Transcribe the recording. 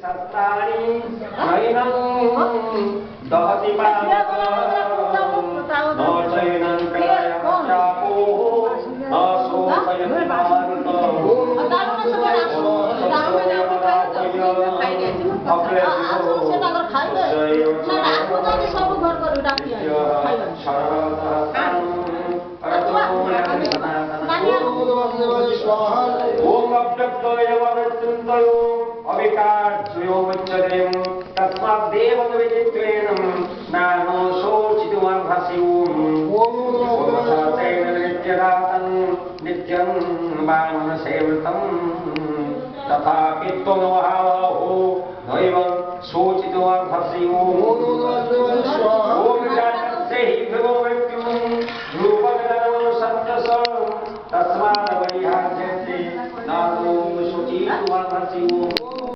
सत्तानि नैनं दहति नैनं प्रलयश्चापो नशोषयति ओम अव्यक्तयो अविकार्यो मुच्यते तस्मात् देवं विचित्रेण नानो शोचितुमर्हसि ओम सातेन नित्यदातं नित्यं वामनसेवतं तथापि त्वमहाबाहो नैवं शोचितुमर्हसि ओम जातस्य हि भगो मृत्युं रूपगणो सत्यसं तस्मात् वैहाज्यते नानो शोचितुमर्हसि ओम